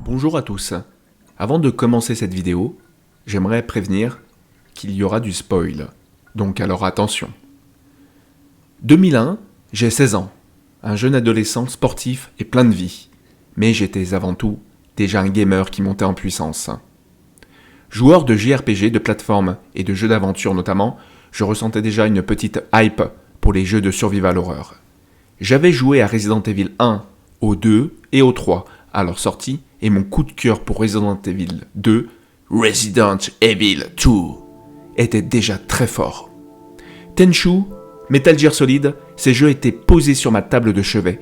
Bonjour à tous. Avant de commencer cette vidéo, j'aimerais prévenir qu'il y aura du spoil. Donc alors attention. 2001, j'ai 16 ans. Un jeune adolescent sportif et plein de vie. Mais j'étais avant tout déjà un gamer qui montait en puissance. Joueur de JRPG, de plateforme et de jeux d'aventure notamment, je ressentais déjà une petite hype pour les jeux de survival horror. J'avais joué à Resident Evil 1, au 2 et au 3 à leur sortie, et mon coup de cœur pour Resident Evil 2, Resident Evil 2, était déjà très fort. Tenchu, Metal Gear Solid, ces jeux étaient posés sur ma table de chevet.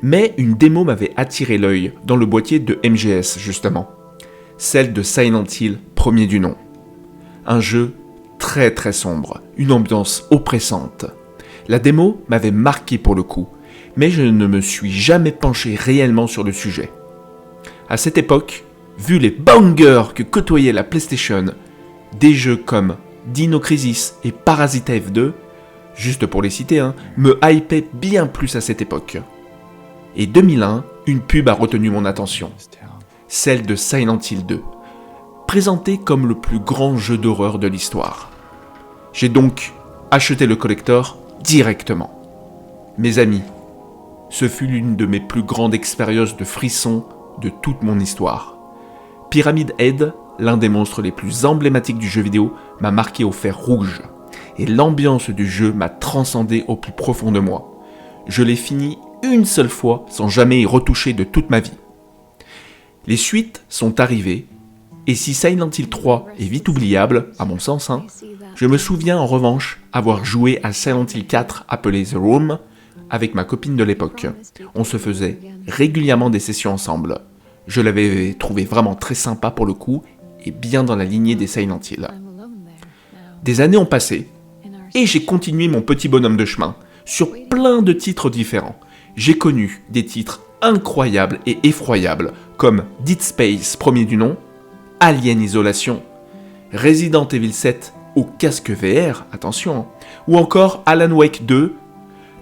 Mais une démo m'avait attiré l'œil dans le boîtier de MGS justement. Celle de Silent Hill, premier du nom. Un jeu très très sombre, une ambiance oppressante. La démo m'avait marqué pour le coup, mais je ne me suis jamais penché réellement sur le sujet. À cette époque, vu les bangers que côtoyait la PlayStation, des jeux comme Dino Crisis et Parasite F2, juste pour les citer, me hypaient bien plus à cette époque. Et 2001, une pub a retenu mon attention, celle de Silent Hill 2, présentée comme le plus grand jeu d'horreur de l'histoire. J'ai donc acheté le collector directement. Mes amis, ce fut l'une de mes plus grandes expériences de frissons de toute mon histoire. Pyramid Head, l'un des monstres les plus emblématiques du jeu vidéo, m'a marqué au fer rouge, et l'ambiance du jeu m'a transcendé au plus profond de moi. Je l'ai fini une seule fois sans jamais y retoucher de toute ma vie. Les suites sont arrivées, et si Silent Hill 3 est vite oubliable, à mon sens, je me souviens en revanche avoir joué à Silent Hill 4 appelé The Room avec ma copine de l'époque. On se faisait régulièrement des sessions ensemble. Je l'avais trouvé vraiment très sympa pour le coup, et bien dans la lignée des Silent Hill. Des années ont passé, et j'ai continué mon petit bonhomme de chemin, sur plein de titres différents. J'ai connu des titres incroyables et effroyables, comme Dead Space, premier du nom, Alien Isolation, Resident Evil 7 au casque VR, attention, ou encore Alan Wake 2,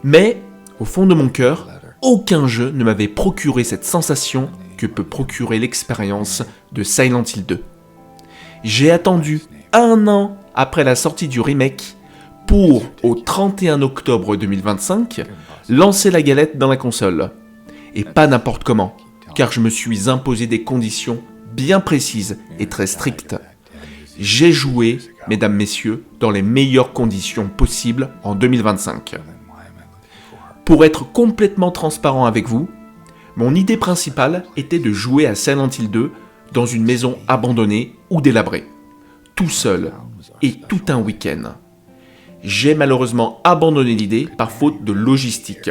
mais au fond de mon cœur, aucun jeu ne m'avait procuré cette sensation que peut procurer l'expérience de Silent Hill 2. J'ai attendu 1 an après la sortie du remake pour, au 31 octobre 2025, lancer la galette dans la console. Et pas n'importe comment, car je me suis imposé des conditions bien précises et très strictes. J'ai joué, mesdames, messieurs, dans les meilleures conditions possibles en 2025. Pour être complètement transparent avec vous, mon idée principale était de jouer à Silent Hill 2 dans une maison abandonnée ou délabrée, tout seul et tout un week-end. J'ai malheureusement abandonné l'idée par faute de logistique.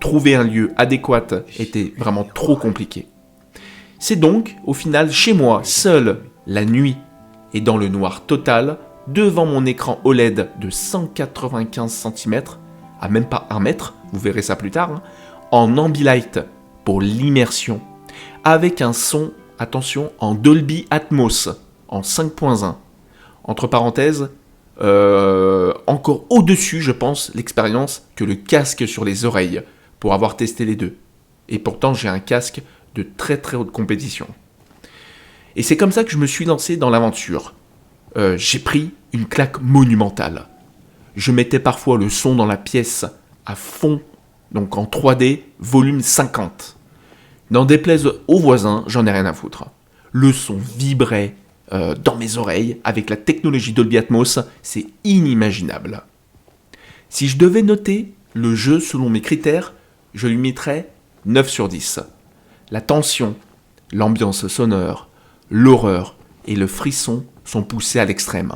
Trouver un lieu adéquat était vraiment trop compliqué. C'est donc, au final, chez moi, seul, la nuit, et dans le noir total, devant mon écran OLED de 195 cm, à même pas 1 mètre, vous verrez ça plus tard, en Ambilight pour l'immersion, avec un son, attention, en Dolby Atmos, en 5.1. Entre parenthèses, encore au-dessus, je pense, l'expérience que le casque sur les oreilles, pour avoir testé les deux. Et pourtant, j'ai un casque de très très haute compétition. Et c'est comme ça que je me suis lancé dans l'aventure. J'ai pris une claque monumentale. Je mettais parfois le son dans la pièce à fond, donc en 3D, volume 50. N'en déplaise aux voisins, j'en ai rien à foutre. Le son vibrait dans mes oreilles, avec la technologie Dolby Atmos, c'est inimaginable. Si je devais noter le jeu selon mes critères, je lui mettrais 9 sur 10. La tension, l'ambiance sonore, l'horreur et le frisson sont poussés à l'extrême.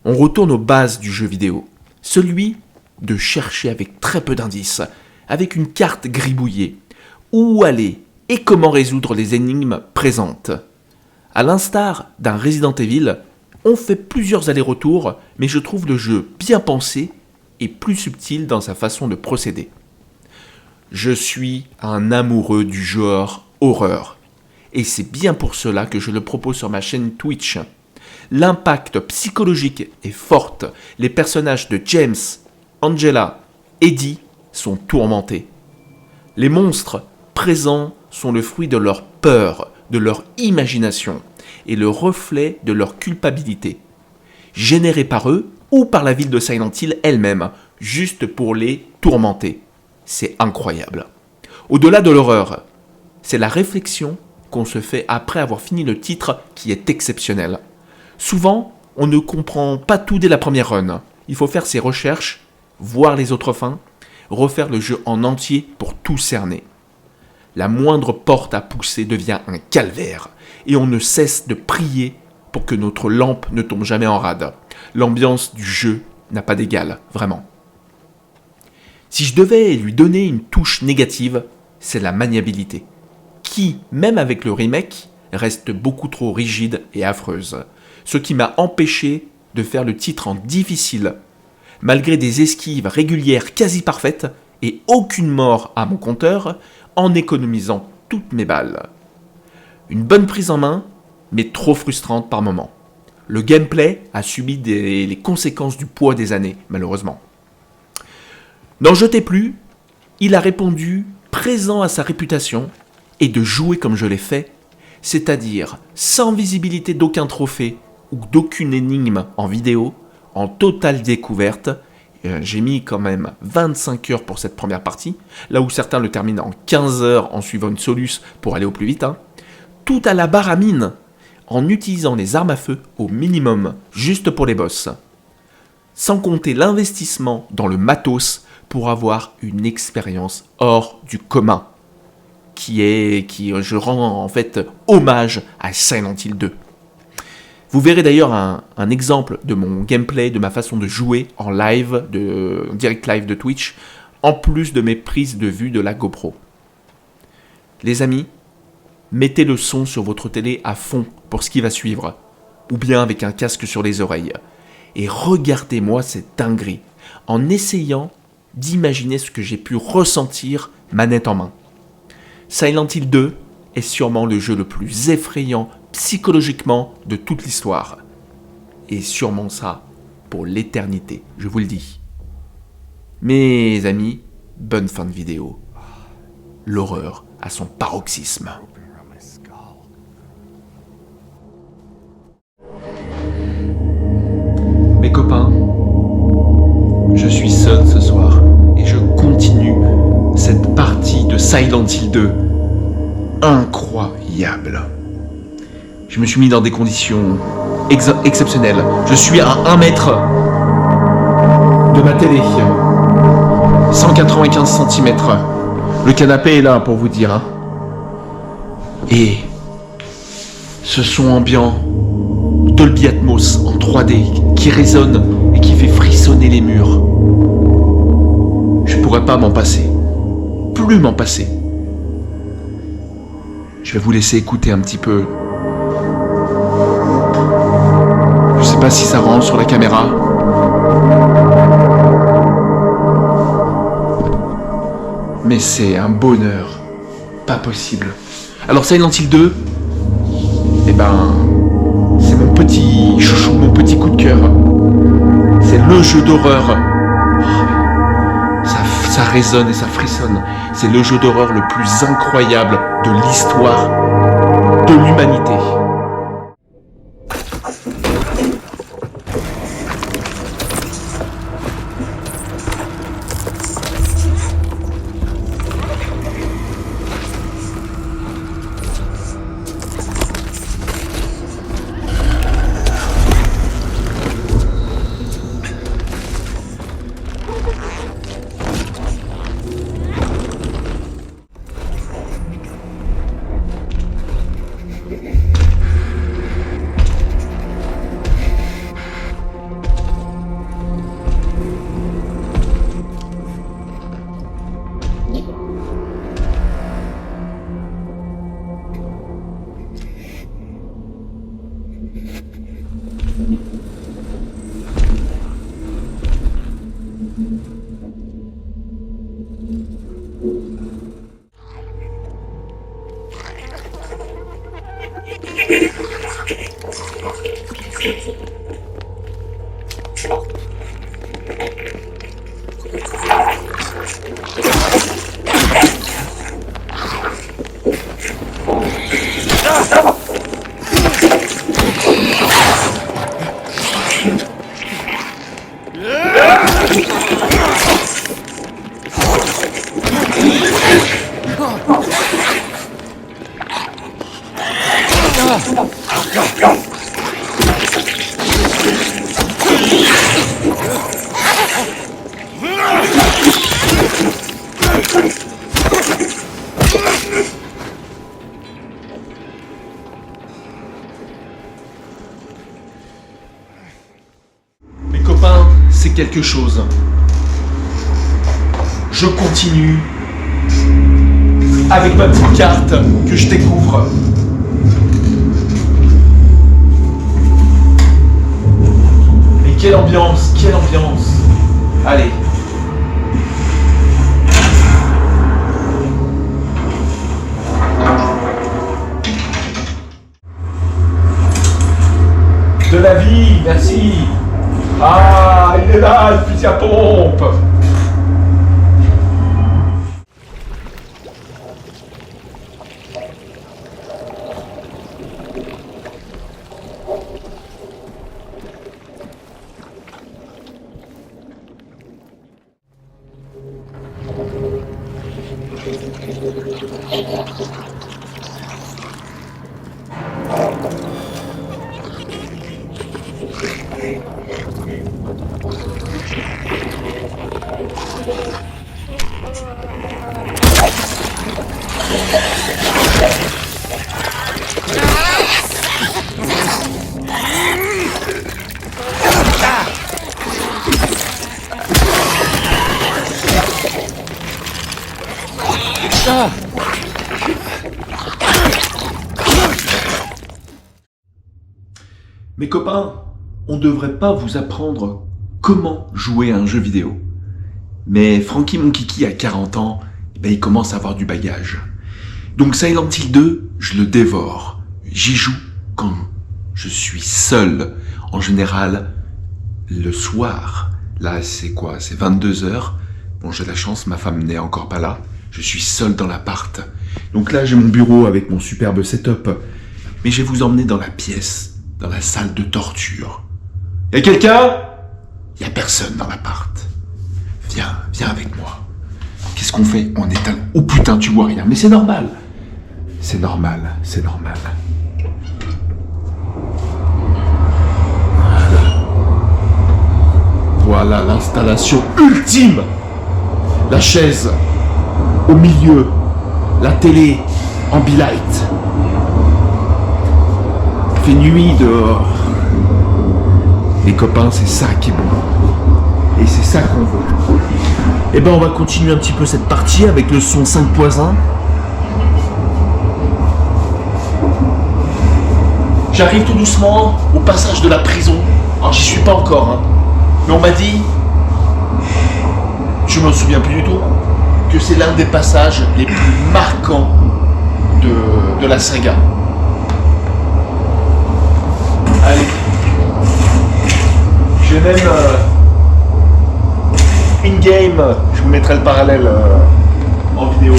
On retourne aux bases du jeu vidéo, celui de chercher avec très peu d'indices, avec une carte gribouillée, où aller et comment résoudre les énigmes présentes. À l'instar d'un Resident Evil, on fait plusieurs allers-retours, mais je trouve le jeu bien pensé et plus subtil dans sa façon de procéder. Je suis un amoureux du genre horreur, et c'est bien pour cela que je le propose sur ma chaîne Twitch. L'impact psychologique est fort, les personnages de James, Angela, Eddie sont tourmentés. Les monstres présents sont le fruit de leur peur, de leur imagination et le reflet de leur culpabilité, générés par eux ou par la ville de Silent Hill elle-même, juste pour les tourmenter. C'est incroyable. Au-delà de l'horreur, c'est la réflexion qu'on se fait après avoir fini le titre qui est exceptionnel. Souvent, on ne comprend pas tout dès la première run. Il faut faire ses recherches, voir les autres fins, refaire le jeu en entier pour tout cerner. La moindre porte à pousser devient un calvaire et on ne cesse de prier pour que notre lampe ne tombe jamais en rade. L'ambiance du jeu n'a pas d'égal, vraiment. Si je devais lui donner une touche négative, c'est la maniabilité, qui, même avec le remake, reste beaucoup trop rigide et affreuse, ce qui m'a empêché de faire le titre en difficile, malgré des esquives régulières quasi parfaites et aucune mort à mon compteur, en économisant toutes mes balles. Une bonne prise en main, mais trop frustrante par moments. Le gameplay a subi les conséquences du poids des années, malheureusement. N'en jetez plus, il a répondu présent à sa réputation et de jouer comme je l'ai fait, c'est-à-dire sans visibilité d'aucun trophée ou d'aucune énigme en vidéo, en totale découverte. J'ai mis quand même 25 heures pour cette première partie, là où certains le terminent en 15 heures en suivant une soluce pour aller au plus vite. Tout à la barre à mine, en utilisant les armes à feu au minimum, juste pour les boss. Sans compter l'investissement dans le matos pour avoir une expérience hors du commun, qui je rends en fait hommage à Silent Hill 2. Vous verrez d'ailleurs un exemple de mon gameplay, de ma façon de jouer en live, en direct live de Twitch, en plus de mes prises de vue de la GoPro. Les amis, mettez le son sur votre télé à fond pour ce qui va suivre, ou bien avec un casque sur les oreilles, et regardez-moi cette dinguerie, en essayant d'imaginer ce que j'ai pu ressentir manette en main. Silent Hill 2 est sûrement le jeu le plus effrayant psychologiquement de toute l'histoire. Et sûrement ça pour l'éternité, je vous le dis. Mes amis, bonne fin de vidéo. L'horreur à son paroxysme. Mes copains, je suis seul ce soir et je continue cette partie de Silent Hill 2 incroyable. Je me suis mis dans des conditions exceptionnelles. Je suis à 1 mètre de ma télé, 195 cm. Le canapé est là pour vous dire. Et ce son ambiant Dolby Atmos en 3D qui résonne et qui fait frissonner les murs. Je pourrais pas m'en passer. Plus m'en passer. Je vais vous laisser écouter un petit peu. Je sais pas si ça rend sur la caméra. Mais c'est un bonheur. Pas possible. Alors Silent Hill 2, c'est mon petit chouchou, mon petit coup de cœur. C'est le jeu d'horreur. Ça résonne et ça frissonne. C'est le jeu d'horreur le plus incroyable de l'histoire de l'humanité. Mes copains, c'est quelque chose. Je continue avec ma petite carte que je découvre. Mais quelle ambiance, quelle ambiance. Allez. De la vie, merci. Ah, il est là, le fusil à pompe. Mes copains, on ne devrait pas vous apprendre comment jouer à un jeu vidéo. Mais Francky mon kiki a 40 ans, il commence à avoir du bagage. Donc Silent Hill 2, je le dévore. J'y joue quand je suis seul. En général, le soir. Là, c'est quoi? C'est 22h. Bon, j'ai la chance, ma femme n'est encore pas là. Je suis seul dans l'appart. Donc là, j'ai mon bureau avec mon superbe setup. Mais je vais vous emmener dans la pièce, dans la salle de torture. Y'a quelqu'un? Y'a personne dans l'appart. Viens avec moi. Qu'est-ce qu'on fait? On éteint. Oh putain, tu vois rien. Mais c'est normal. C'est normal, c'est normal. Voilà l'installation ultime. La chaise au milieu, la télé Ambilight. Il fait nuit dehors. Les copains, c'est ça qui est bon. Et c'est ça qu'on veut. Et on va continuer un petit peu cette partie avec le son 5.1. J'arrive tout doucement au passage de la prison. Alors j'y suis pas encore, hein. Mais on m'a dit, je me souviens plus du tout, que c'est l'un des passages les plus marquants de la saga. Allez. J'ai même in-game, je vous mettrai le parallèle en vidéo.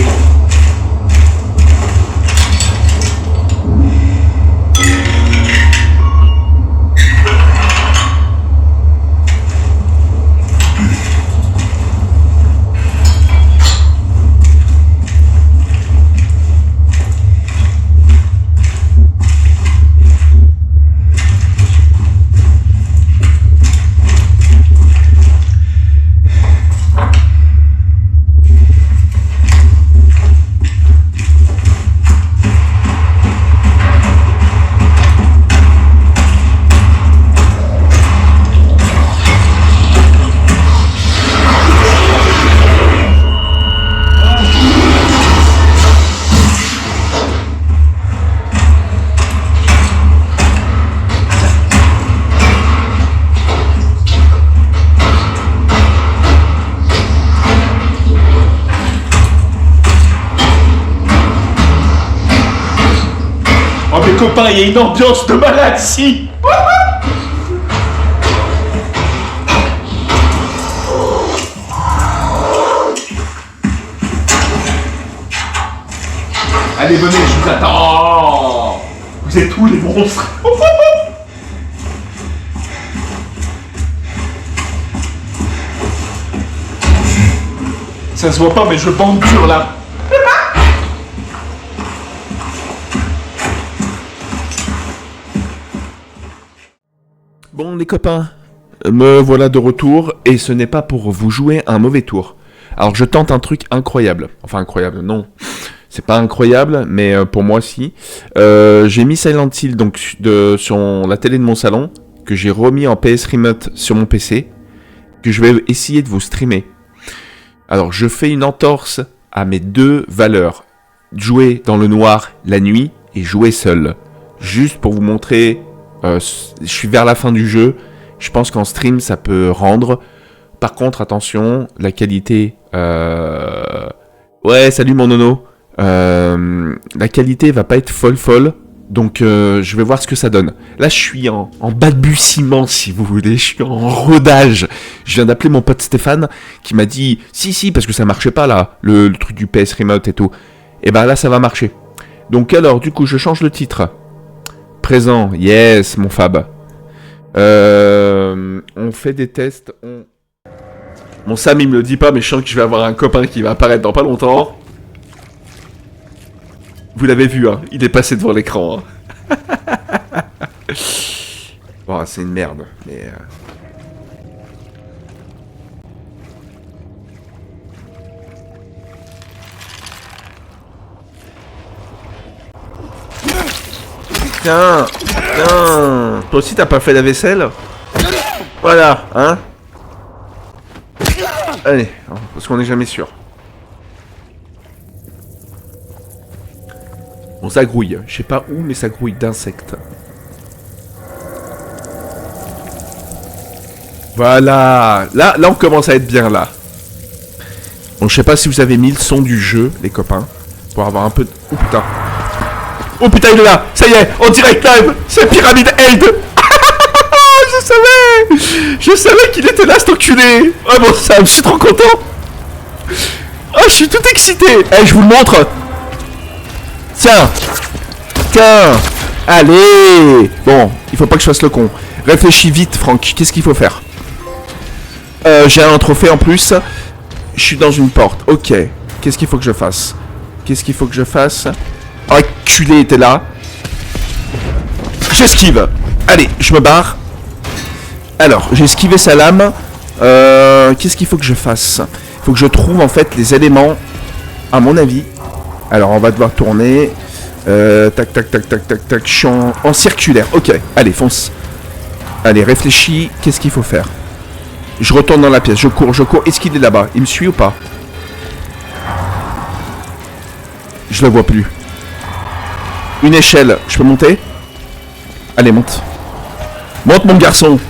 Oh mes copains, il y a une ambiance de malade ici. Allez, venez, je vous attends. Vous êtes où les monstres? Ça se voit pas, mais je bande dur là. Bon les copains, me voilà de retour et ce n'est pas pour vous jouer un mauvais tour. Alors je tente un truc incroyable. Enfin incroyable, non. C'est pas incroyable, mais pour moi si. J'ai mis Silent Hill donc sur la télé de mon salon, que j'ai remis en PS Remote sur mon PC, que je vais essayer de vous streamer. Alors je fais une entorse à mes deux valeurs. Jouer dans le noir la nuit et jouer seul. Juste pour vous montrer, je suis vers la fin du jeu. Je pense qu'en stream ça peut rendre. Par contre attention, la qualité... Ouais, salut mon nono. La qualité va pas être folle. Donc je vais voir ce que ça donne. Là je suis en balbutiement si vous voulez. Je suis en rodage. Je viens d'appeler mon pote Stéphane qui m'a dit si parce que ça marchait pas là. Le truc du PS Remote et tout. Et ben là ça va marcher. Donc alors du coup je change le titre. Présent, yes mon Fab. On fait des tests. Mon Sam il me le dit pas mais je sens que je vais avoir un copain qui va apparaître dans pas longtemps. Vous l'avez vu, hein, il est passé devant l'écran. Hein. Bon, c'est une merde, mais... Tiens, toi aussi t'as pas fait la vaisselle? Voilà, hein. Allez, parce qu'on n'est jamais sûr. Bon, ça grouille. Je sais pas où, mais ça grouille d'insectes. Voilà. Là, on commence à être bien, là. Bon, je sais pas si vous avez mis le son du jeu, les copains. Pour avoir un peu de... Oh, putain. Oh, putain, il est là. Ça y est, en direct live. C'est Pyramid Aid. Je savais qu'il était là, cet enculé. Oh, bon, ça, je suis trop content. Oh, je suis tout excité. Eh, je vous le montre. Tiens, allez. Bon, il faut pas que je fasse le con. Réfléchis vite, Franck, qu'est-ce qu'il faut faire? J'ai un trophée en plus. Je suis dans une porte, ok. Qu'est-ce qu'il faut que je fasse? Oh, culé, t'es là. J'esquive. Allez, je me barre. Alors, j'ai esquivé sa lame. Qu'est-ce qu'il faut que je fasse? Il faut que je trouve en fait les éléments, à mon avis. Alors on va devoir tourner. Tac. Je suis en circulaire. Ok, allez, fonce. Allez, réfléchis. Qu'est-ce qu'il faut faire? Je retourne dans la pièce. Je cours. Est-ce qu'il est là-bas? Il me suit ou pas? Je le vois plus. Une échelle. Je peux monter? Allez, monte. Monte, mon garçon.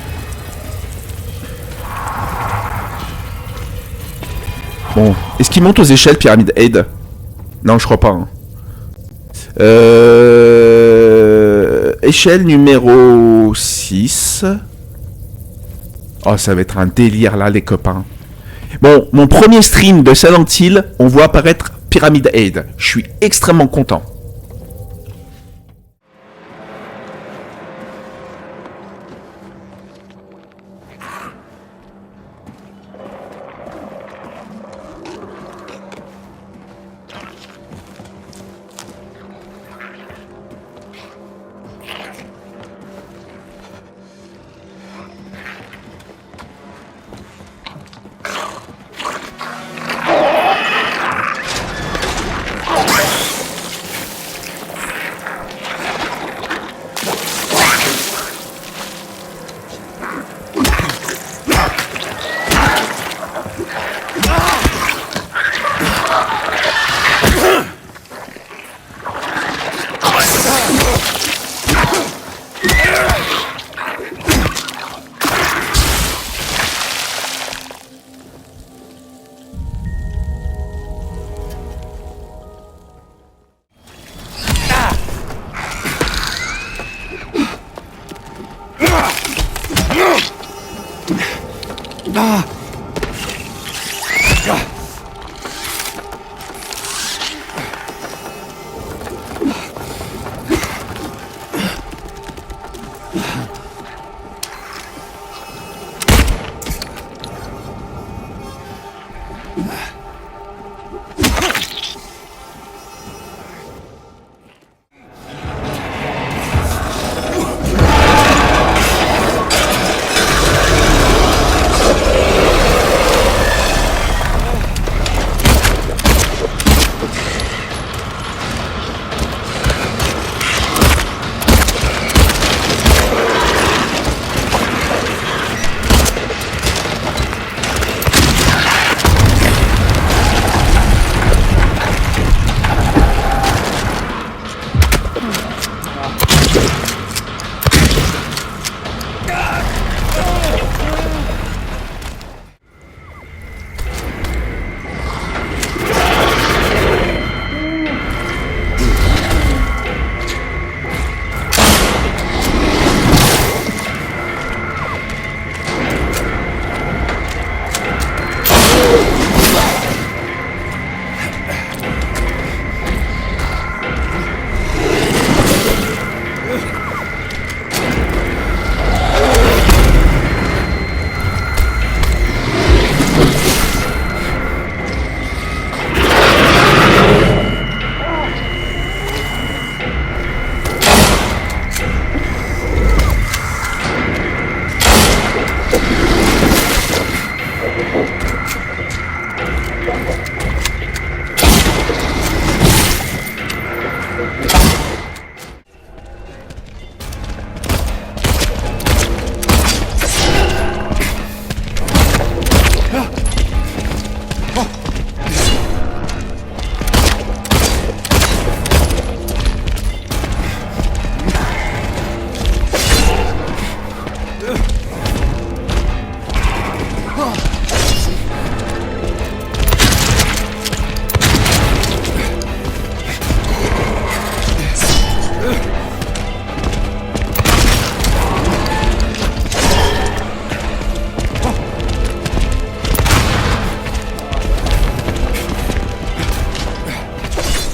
Bon. Est-ce qu'il monte aux échelles, Pyramid Aid? Non, je crois pas. Hein. Échelle numéro 6. Oh, ça va être un délire là, les copains. Bon, mon premier stream de Silent Hill, on voit apparaître Pyramid Aid. Je suis extrêmement content.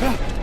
Ah